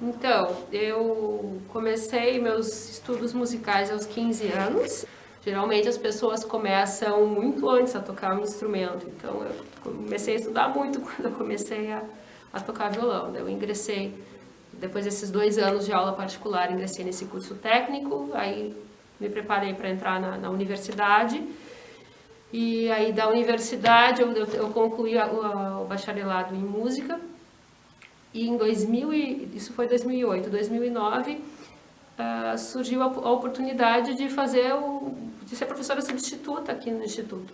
Então, eu comecei meus estudos musicais aos 15 anos. Geralmente as pessoas começam muito antes a tocar um instrumento, então eu comecei a estudar muito quando eu comecei a tocar violão. Eu ingressei, depois desses 2 anos de aula particular, ingressei nesse curso técnico, aí me preparei para entrar na universidade. E aí da universidade eu concluí o bacharelado em música. E em isso foi 2008, 2009, surgiu a oportunidade de de ser professora substituta aqui no Instituto,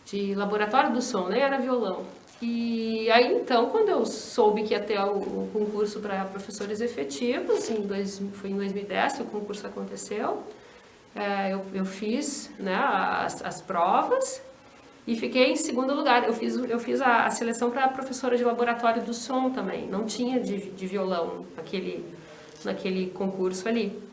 de laboratório do som, nem era violão. E aí então, quando eu soube que ia ter o concurso para professores efetivos, foi em 2010 que o concurso aconteceu, eu fiz, né, as provas e fiquei em segundo lugar. Eu fiz a seleção para professora de laboratório do som também. Não tinha de violão naquele concurso ali.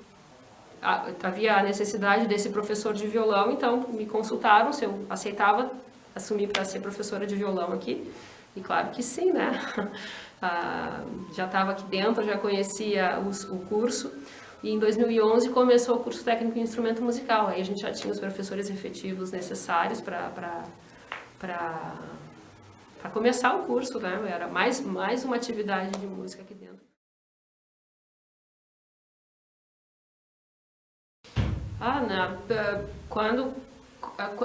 Havia a necessidade desse professor de violão, então me consultaram se eu aceitava assumir para ser professora de violão aqui. E claro que sim, né? Já estava aqui dentro, já conhecia o curso. E em 2011 começou o curso técnico em instrumento musical. Aí a gente já tinha os professores efetivos necessários para começar o curso, né? Era mais uma atividade de música aqui dentro.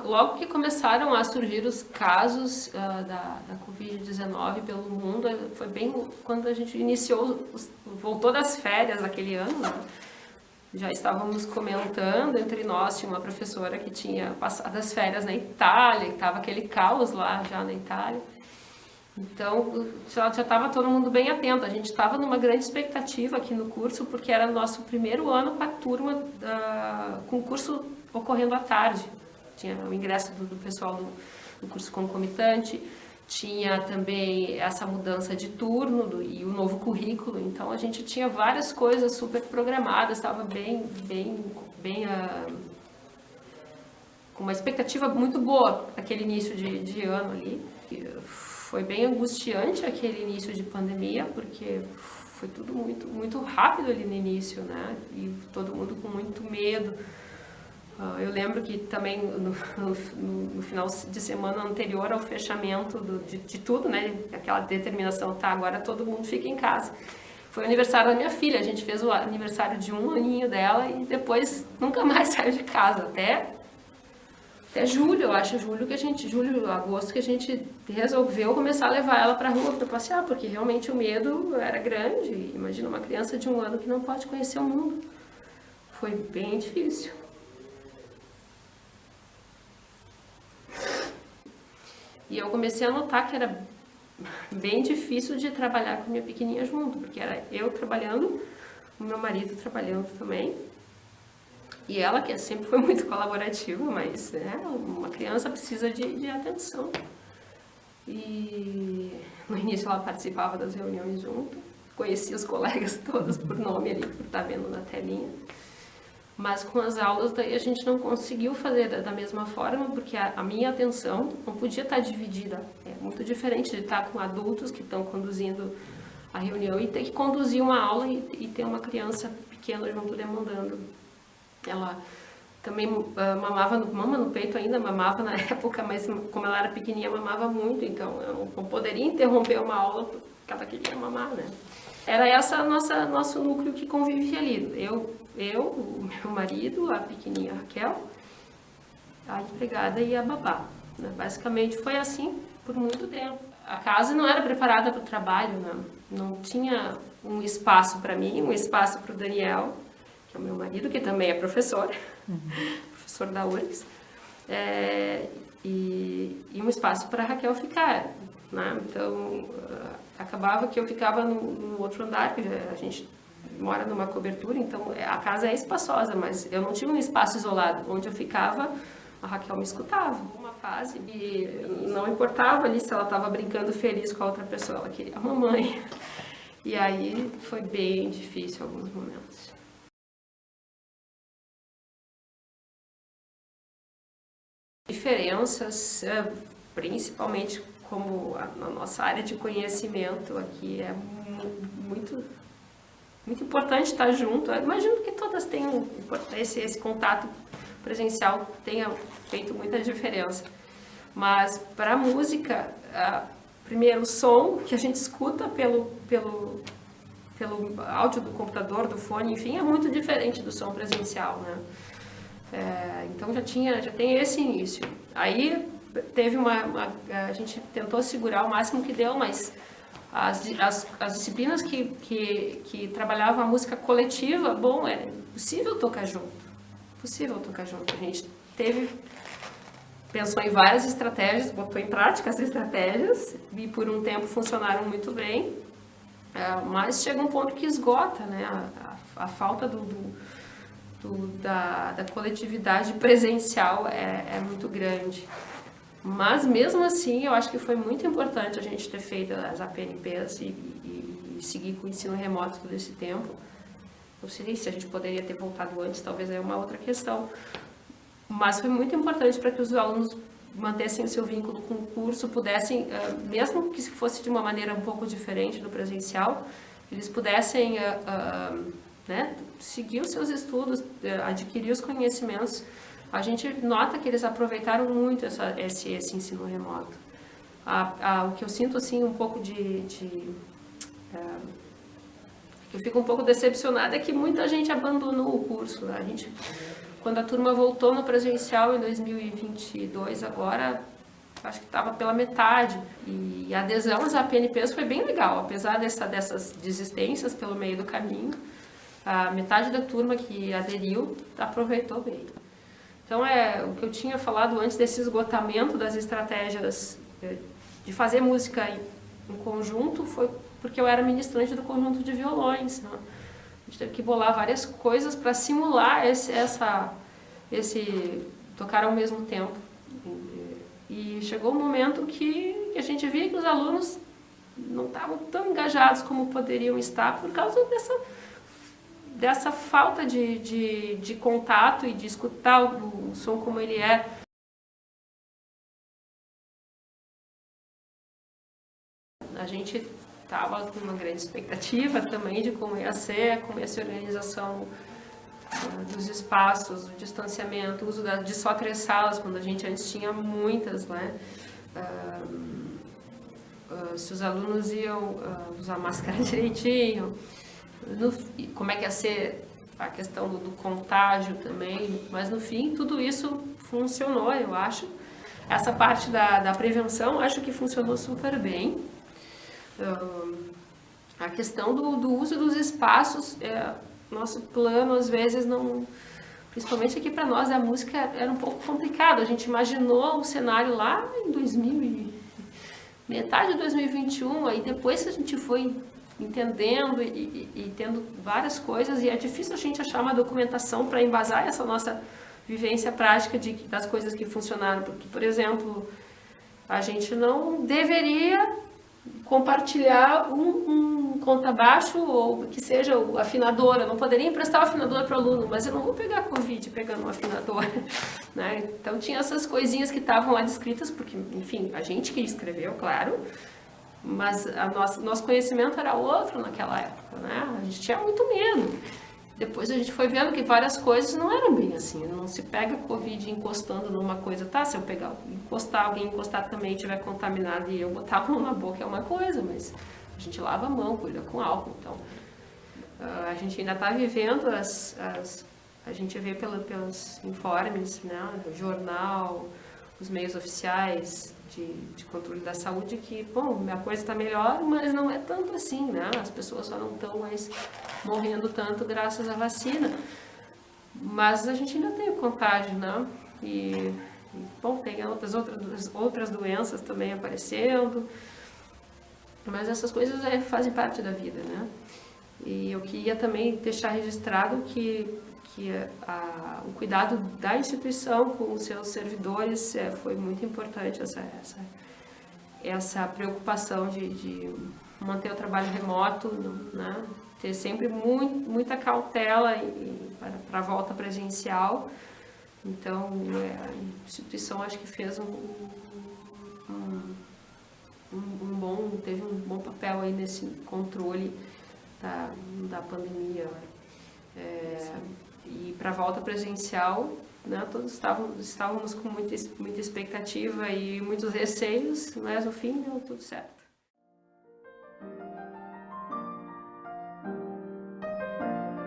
Logo que começaram a surgir os casos da Covid-19 pelo mundo, foi bem quando a gente voltou das férias daquele ano, né? Já estávamos comentando entre nós, tinha uma professora que tinha passado as férias na Itália, e estava aquele caos lá já na Itália. Então, já estava todo mundo bem atento. A gente estava numa grande expectativa aqui no curso, porque era o nosso primeiro ano com a turma, com o curso ocorrendo à tarde. Tinha o ingresso do pessoal do curso concomitante, tinha também essa mudança de turno e o novo currículo. Então, a gente tinha várias coisas super programadas, estava com uma expectativa muito boa aquele início de ano ali. Foi bem angustiante aquele início de pandemia, porque foi tudo muito rápido ali no início, né? E todo mundo com muito medo. Eu lembro que também no final de semana anterior ao fechamento de tudo, né? Aquela determinação, tá, agora todo mundo fica em casa. Foi o aniversário da minha filha, a gente fez o aniversário de 1 aninho dela e depois nunca mais saiu de casa, até julho, eu acho, julho, agosto, que a gente resolveu começar a levar ela para a rua para passear, porque realmente o medo era grande. Imagina uma criança de 1 ano que não pode conhecer o mundo. Foi bem difícil. E eu comecei a notar que era bem difícil de trabalhar com a minha pequenininha junto, porque era eu trabalhando, o meu marido trabalhando também. E ela, que sempre foi muito colaborativa, mas uma criança precisa de atenção. E no início ela participava das reuniões junto, conhecia os colegas todos por nome ali, por estar vendo na telinha. Mas com as aulas daí a gente não conseguiu fazer da mesma forma, porque a minha atenção não podia estar dividida. É muito diferente de estar com adultos que estão conduzindo a reunião e ter que conduzir uma aula e ter uma criança pequena junto demandando. Ela também mama no peito ainda, mamava na época, mas como ela era pequenininha, mamava muito, então eu não poderia interromper uma aula porque ela queria mamar, né? Era nosso núcleo que convivia ali. Eu, o meu marido, a pequenininha Raquel, a empregada e a babá, né? Basicamente foi assim por muito tempo. A casa não era preparada para o trabalho, né? Não tinha um espaço para mim, um espaço para o Daniel, que é o meu marido, que também é professor, professor da URGS, e um espaço para a Raquel ficar, né? Então, acabava que eu ficava no outro andar, porque a gente mora numa cobertura, então a casa é espaçosa, mas eu não tinha um espaço isolado. Onde eu ficava, a Raquel me escutava. Uma fase e não importava ali se ela estava brincando feliz com a outra pessoa, ela queria a mamãe. E aí foi bem difícil em alguns momentos. Diferenças, principalmente como a nossa área de conhecimento aqui é muito muito importante estar junto. Eu imagino que todas tenham esse contato presencial tenha feito muita diferença. Mas para a música, primeiro o som que a gente escuta pelo áudio do computador, do fone, enfim, é muito diferente do som presencial, né? Então já tem esse início. Aí teve a gente tentou segurar o máximo que deu, mas as disciplinas que trabalhavam a música coletiva, bom, é possível tocar junto. A gente pensou em várias estratégias, botou em prática as estratégias e por um tempo funcionaram muito bem, mas chega um ponto que esgota, né? A falta da coletividade presencial é muito grande. Mas mesmo assim, eu acho que foi muito importante a gente ter feito as APNPs e seguir com o ensino remoto todo esse tempo. Não sei se a gente poderia ter voltado antes, talvez é uma outra questão. Mas foi muito importante para que os alunos mantessem o seu vínculo com o curso, pudessem, mesmo que fosse de uma maneira um pouco diferente do presencial, eles pudessem né, seguir os seus estudos, adquirir os conhecimentos. A gente nota que eles aproveitaram muito esse ensino remoto. O que eu sinto assim um pouco eu fico um pouco decepcionada é que muita gente abandonou o curso. Quando a turma voltou no presencial em 2022, agora acho que estava pela metade. E a adesão às APNPs foi bem legal, apesar dessas desistências pelo meio do caminho. A metade da turma que aderiu aproveitou bem. Então, o que eu tinha falado antes desse esgotamento das estratégias de fazer música em conjunto foi porque eu era ministrante do conjunto de violões, né? A gente teve que bolar várias coisas para simular esse tocar ao mesmo tempo. E chegou um momento que a gente via que os alunos não estavam tão engajados como poderiam estar por causa dessa falta de contato e de escutar o som como ele é. A gente estava com uma grande expectativa também de como ia ser a organização dos espaços, o distanciamento, o uso de só 3 salas, quando a gente antes tinha muitas, né? Se os alunos iam usar máscara direitinho, como é que ia ser a questão do contágio também, mas no fim tudo isso funcionou, eu acho. Essa parte da prevenção acho que funcionou super bem. A questão do uso dos espaços, nosso plano às vezes não, principalmente aqui para nós a música era um pouco complicado. A gente imaginou o cenário lá em metade de 2021, aí depois que a gente foi entendendo e tendo várias coisas, e é difícil a gente achar uma documentação para embasar essa nossa vivência prática das coisas que funcionaram, porque, por exemplo, a gente não deveria compartilhar um contrabaixo ou que seja o afinador. Eu não poderia emprestar o afinador para o aluno, mas eu não vou pegar Covid pegando um afinador, né? Então tinha essas coisinhas que estavam lá descritas, porque, enfim, a gente que escreveu, claro, mas nosso conhecimento era outro naquela época, né? A gente tinha muito medo. Depois a gente foi vendo que várias coisas não eram bem assim. Não se pega Covid encostando numa coisa, tá? Se eu alguém encostar também e estiver contaminado e eu botar a mão na boca é uma coisa, mas a gente lava a mão, cuida com álcool. Então, a gente ainda está vivendo a gente vê pelos informes, né, do jornal, os meios oficiais de controle da saúde que, bom, a coisa está melhor, mas não é tanto assim, né? As pessoas só não estão mais morrendo tanto graças à vacina. Mas a gente ainda tem o contágio, né? E bom, tem outras doenças também aparecendo, mas essas coisas fazem parte da vida, né? E eu queria também deixar registrado que o cuidado da instituição com os seus servidores foi muito importante, essa preocupação de manter o trabalho remoto, né? Ter sempre muita cautela para a volta presencial. Então, a instituição acho que fez teve um bom papel aí nesse controle da pandemia. E para a volta presencial, né, todos estávamos com muita expectativa e muitos receios, mas no fim deu tudo certo.